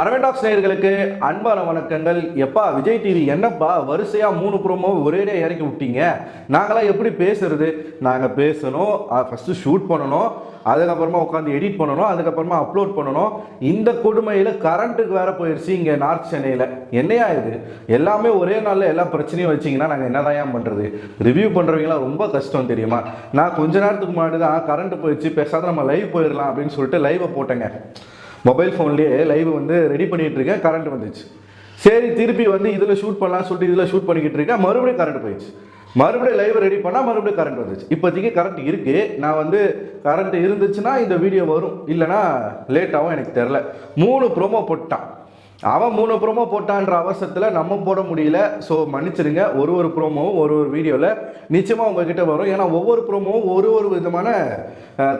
அரவண்டாக்ஸ் நேயர்களுக்கு அன்பான வணக்கங்கள். எப்பா விஜய் டிவி என்னப்பா வரிசையா 3 ப்ரோமோ ஒரேடியா இறக்கி விட்டீங்க, நாங்களாம் எப்படி பேசுறது? நாங்கள் பேசணும், ஃபஸ்ட்டு ஷூட் பண்ணணும், அதுக்கப்புறமா உட்காந்து எடிட் பண்ணணும், அதுக்கப்புறமா அப்லோட் பண்ணணும். இந்த கொடுமையில் கரண்ட்டுக்கு வேற போயிடுச்சு இங்கே நார்த் சென்னையில். என்னையா இது? எல்லாமே ஒரே நாளில் எல்லா பிரச்சனையும் வச்சிங்கன்னா நாங்கள் என்னதான் பண்ணுறது? ரிவ்யூ பண்ணுறவங்களாம் ரொம்ப கஷ்டம் தெரியுமா? நான் கொஞ்ச நேரத்துக்கு முன்னாடி தான் கரண்ட் போயிடுச்சு, பேசாத நம்ம லைவ் போயிடலாம் அப்படின்னு சொல்லிட்டு லைவை போட்டேங்க. மொபைல் ஃபோன்லேயே லைவ் வந்து ரெடி பண்ணிகிட்டு இருக்கேன், கரண்ட் வந்துச்சு. சரி திருப்பி வந்து இதில் ஷூட் பண்ணலாம்னு சொல்லிட்டு இதில் ஷூட் பண்ணிக்கிட்டு இருக்கேன், மறுபடியும் கரண்ட் போயிடுச்சு. மறுபடியும் லைவ் ரெடி பண்ணால் மறுபடியும் கரண்ட் வந்துச்சு. இப்போதைக்கு கரண்ட் இருக்குது. நான் வந்து கரண்ட் இருந்துச்சுன்னா இந்த வீடியோ வரும், இல்லைனா லேட்டாகவும் எனக்கு தெரில. 3 ப்ரோமோ போட்டான் அவன். 3 ப்ரோமோ போட்டான்ற அவசரத்தில் நம்ம போட முடியல. ஸோ மன்னிச்சிருங்க. ஒரு ப்ரோமோவும் ஒரு வீடியோவில் நிச்சயமாக உங்ககிட்ட வரும். ஏன்னா ஒவ்வொரு ப்ரோமோவும் ஒரு விதமான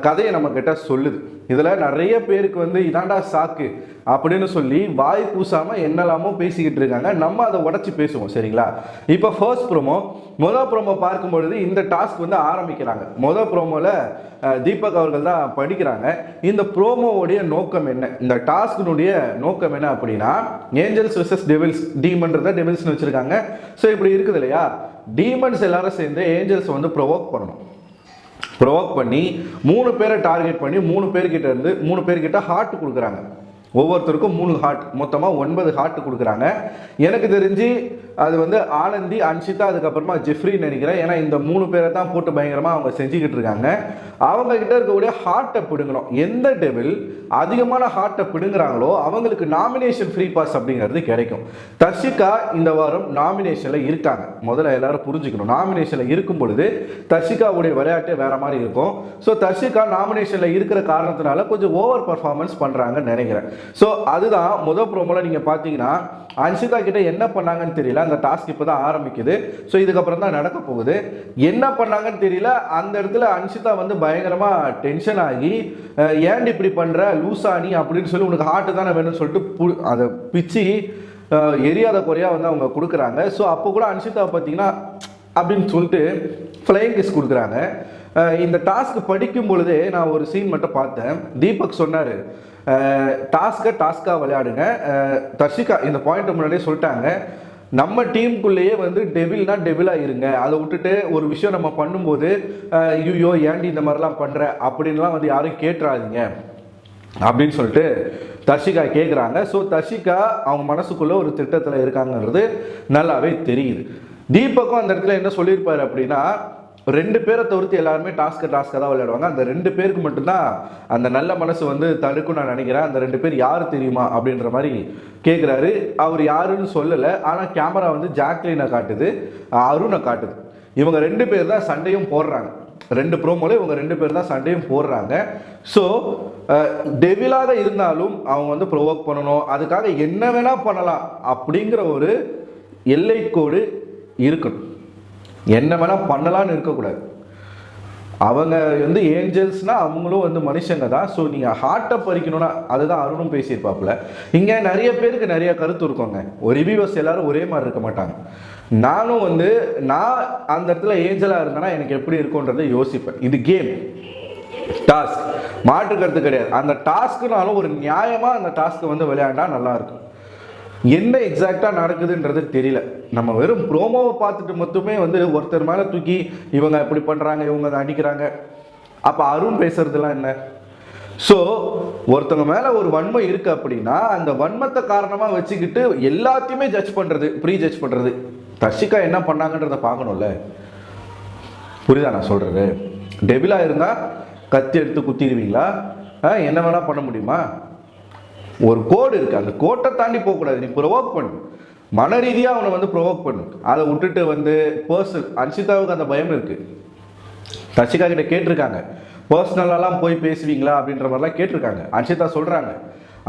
கதையை நம்மக்கிட்ட சொல்லுது. இதில் நிறைய பேருக்கு வந்து இதாண்டா சாக்கு அப்படின்னு சொல்லி வாய் பூசாமல் என்னெல்லாமோ பேசிக்கிட்டு இருக்காங்க. நம்ம அதை உடச்சி பேசுவோம், சரிங்களா? இப்போ ஃபர்ஸ்ட் ப்ரோமோ, மொதல் ப்ரோமோ பார்க்கும்பொழுது இந்த டாஸ்க் வந்து ஆரம்பிக்கிறாங்க. மொதல் ப்ரோமோவில் தீபக் அவர்கள் தான் படிக்கிறாங்க. இந்த ப்ரோமோவுடைய நோக்கம் என்ன, இந்த டாஸ்கினுடைய நோக்கம் என்ன அப்படின்னா, ஏஞ்சல்ஸ் வெர்சஸ் டெவில்ஸ், டீமன்றதை டெவில்ஸ்னு வச்சுருக்காங்க. ஸோ இப்படி இருக்குது இல்லையா? டீமன்ஸ் எல்லாரும் சேர்ந்து ஏஞ்சல்ஸ் வந்து ப்ரொவோக் பண்ணணும். ப்ரொவோக் பண்ணி 3 பேரை டார்கெட் பண்ணி 3 பேர்கிட்ட ஹார்ட் கொடுக்குறாங்க. ஒவ்வொருத்தருக்கும் 3 ஹார்ட், மொத்தமாக 9 ஹார்ட் கொடுக்குறாங்க. எனக்கு தெரிஞ்சு அது வந்து ஆனந்தி, அன்ஷிதா, அதுக்கப்புறமா ஜெஃப்ரின்னு நினைக்கிறேன். ஏன்னா இந்த 3 பேரை தான் போட்டு பயங்கரமாக அவங்க செஞ்சுக்கிட்டு இருக்காங்க. அவங்க கிட்ட இருக்கக்கூடிய ஹார்ட்டை பிடுங்கணும். எந்த டெவில் அதிகமான ஹார்ட்டை பிடுங்குறாங்களோ அவங்களுக்கு நாமினேஷன் ஃப்ரீ பாஸ் அப்படிங்கிறது கிடைக்கும். தர்ஷிகா இந்த வாரம் நாமினேஷனில் இருக்காங்க. முதல்ல எல்லாரும் புரிஞ்சுக்கணும், நாமினேஷனில் இருக்கும் பொழுது தர்ஷிகாவுடைய விளையாட்டு வேற மாதிரி இருக்கும். ஸோ தர்ஷிகா நாமினேஷனில் இருக்கிற காரணத்தினால கொஞ்சம் ஓவர் பர்ஃபார்மன்ஸ் பண்ணுறாங்கன்னு நினைக்கிறேன். ஸோ அதுதான் முதல் ப்ரோமோவில் நீங்கள் பார்த்தீங்கன்னா அன்ஷிதா கிட்ட என்ன பண்ணாங்கன்னு தெரியல. அந்த டாஸ்க் இப்போ தான் ஆரம்பிக்குது. ஸோ இதுக்கப்புறம் தான் நடக்க போகுது. என்ன பண்ணாங்கன்னு தெரியல. அந்த இடத்துல அன்ஷிதா வந்து பயங்கரமாக டென்ஷன் ஆகி, ஏன் இப்படி பண்ணுற லூசானி அப்படின்னு சொல்லி, உனக்கு ஹார்ட்டு தானே வேணும்னு சொல்லிட்டு அதை பிச்சு எரியாத குறையாக வந்து அவங்க கொடுக்குறாங்க. ஸோ அப்போ கூட அன்ஷிதா பார்த்தீங்கன்னா அப்படின்னு சொல்லிட்டு ஃப்ளைங் கிஸ் கொடுக்குறாங்க. இந்த டாஸ்க் படிக்கும் பொழுதே நான் ஒரு சீன் மட்டும் பார்த்தேன். தீபக் சொன்னார், டாஸ்காக விளையாடுங்க. தர்ஷிகா இந்த பாயிண்ட் முன்னாடியே சொல்லிட்டாங்க, நம்ம டீமுக்குள்ளேயே வந்து டெவில்னா டெவிலாக இருங்க. அதை விட்டுட்டு ஒரு விஷயம் நம்ம பண்ணும்போது ஐயோ ஏன்டி இந்த மாதிரிலாம் பண்ணுற அப்படின்லாம் வந்து யாரும் கேட்டுறாதீங்க அப்படின்னு சொல்லிட்டு தர்ஷிகா கேட்குறாங்க. ஸோ தர்ஷிகா அவங்க மனசுக்குள்ளே ஒரு திட்டத்தில் இருக்காங்கன்றது நல்லாவே தெரியுது. தீபக்கும் அந்த இடத்துல என்ன சொல்லியிருப்பாரு அப்படின்னா, 2 பேரை தவிர்த்து எல்லாருமே டாஸ்காக தான் விளையாடுவாங்க. அந்த 2 பேருக்கு மட்டும்தான் அந்த நல்ல மனசு வந்து தடுக்கும் நான் நினைக்கிறேன். அந்த 2 பேர் யார் தெரியுமா அப்படின்ற மாதிரி கேட்குறாரு. அவர் யாருன்னு சொல்லலை. ஆனால் கேமரா வந்து ஜாக்லினை காட்டுது, அருணை காட்டுது. இவங்க 2 பேர் தான் சண்டையும் போடுறாங்க. 2 ப்ரோமோல இவங்க 2 பேர் தான் சண்டையும் போடுறாங்க. ஸோ டெவிலாக இருந்தாலும் அவங்க வந்து ப்ரொவோக் பண்ணணும், அதுக்காக என்ன வேணால் பண்ணலாம் அப்படிங்கிற ஒரு எல்லைக்கோடு இருக்கணும். என்ன வேணால் பண்ணலான்னு இருக்கக்கூடாது. அவங்க வந்து ஏஞ்சல்ஸ்னால் அவங்களும் வந்து மனுஷங்க தான். ஸோ நீங்கள் ஹார்ட்டை பறிக்கணும்னா அதுதான் அருணும் பேசியிருப்பாப்புல. இங்கே நிறைய பேருக்கு நிறைய கருத்து இருக்கோங்க. ஒரு ரிவ்யூவர்ஸ் எல்லாரும் ஒரே மாதிரி இருக்க மாட்டாங்க. நானும் வந்து நான் அந்த இடத்துல ஏஞ்சலாக இருந்தேன்னா எனக்கு எப்படி இருக்கும்ன்றதை யோசிப்பேன். இது கேம், டாஸ்க், மாற்று கருத்து கிடையாது. அந்த டாஸ்க்குனாலும் ஒரு நியாயமாக அந்த டாஸ்க்கை வந்து விளையாண்டா நல்லாயிருக்கும். என்ன எக்ஸாக்டாக நடக்குதுன்றது தெரியல. நம்ம வெறும் ப்ரோமோவை பார்த்துட்டு மட்டுமே வந்து ஒருத்தர் மேலே தூக்கி இவங்க இப்படி பண்ணுறாங்க, இவங்க அதை அடிக்கிறாங்க. அப்போ அருண் பேசுறதுலாம் என்ன? ஸோ ஒருத்தவங்க மேலே ஒரு வன்மை இருக்குது அப்படின்னா அந்த வன்மத்தை காரணமாக வச்சுக்கிட்டு எல்லாத்தையுமே ஜட்ஜ் பண்ணுறது, ப்ரீ ஜட்ஜ் பண்ணுறது. தர்ஷிகா என்ன பண்ணாங்கன்றதை பார்க்கணும்ல. புரியுதா நான் சொல்கிறது? டெவிலாக இருந்தால் கத்தி எடுத்து குத்திடுவீங்களா? என்ன வேணால் பண்ண முடியுமா? ஒரு கோடு இருக்குது, அந்த கோட்டை தாண்டி போகக்கூடாது. நீ ப்ரொவோக் பண்ணு, மன ரீதியாக அவனை வந்து ப்ரொவோக் பண்ணு. அதை விட்டுட்டு வந்து பர்சனல், அன்ஷிதாவுக்கு அந்த பயம் இருக்குது. தர்ஷிகா கிட்ட கேட்டிருக்காங்க, பர்சனலாலாம் போய் பேசுவீங்களா அப்படின்ற மாதிரிலாம் கேட்டிருக்காங்க. அன்ஷிதா சொல்கிறாங்க,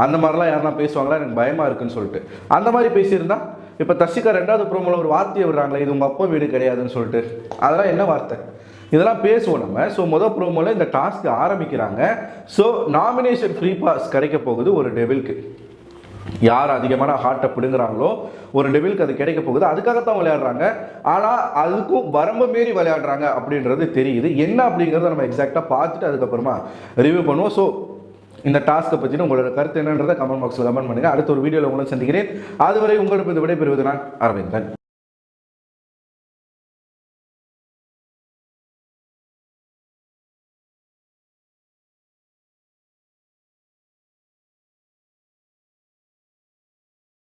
அந்த மாதிரிலாம் யாரெல்லாம் பேசுவாங்களா, எனக்கு பயமாக இருக்குன்னு சொல்லிட்டு. அந்த மாதிரி பேசியிருந்தா இப்போ தர்ஷிகா 2வது ப்ரோமோவில் ஒரு வார்த்தையை விடுறாங்களே, இது உங்கள் அப்பா வீடு கிடையாதுன்னு சொல்லிட்டு. அதெல்லாம் என்ன வார்த்தை? இதெல்லாம் பேசுவோம் நம்ம. ஸோ மொதல் ப்ரோமோவில் இந்த டாஸ்க் ஆரம்பிக்கிறாங்க. ஸோ நாமினேஷன் ஃப்ரீ பாஸ் கிடைக்க போகுது ஒரு டெவிலுக்கு. யார் அதிகமான ஹார்ட்டை பிடுங்குறாங்களோ ஒரு டெவிலுக்கு அது கிடைக்க போகுது. அதுக்காகத்தான் விளையாடுறாங்க. ஆனால் அதுக்கும் வரம்பு மீறி விளையாடுறாங்க அப்படின்றது தெரியுது. என்ன அப்படிங்கிறத நம்ம எக்ஸாக்டாக பார்த்துட்டு அதுக்கப்புறமா ரிவ்யூ பண்ணுவோம். ஸோ இந்த டாஸ்க்கை பற்றின உங்களோட கருத்து என்னன்றதை கமெண்ட் பாக்ஸில் கமெண்ட் பண்ணுங்கள். அடுத்த ஒரு வீடியோவில் உங்களை சந்திக்கிறேன். அதுவரை உங்களுக்கு இந்த விடைபெறுவது நான் அரவிந்தன்.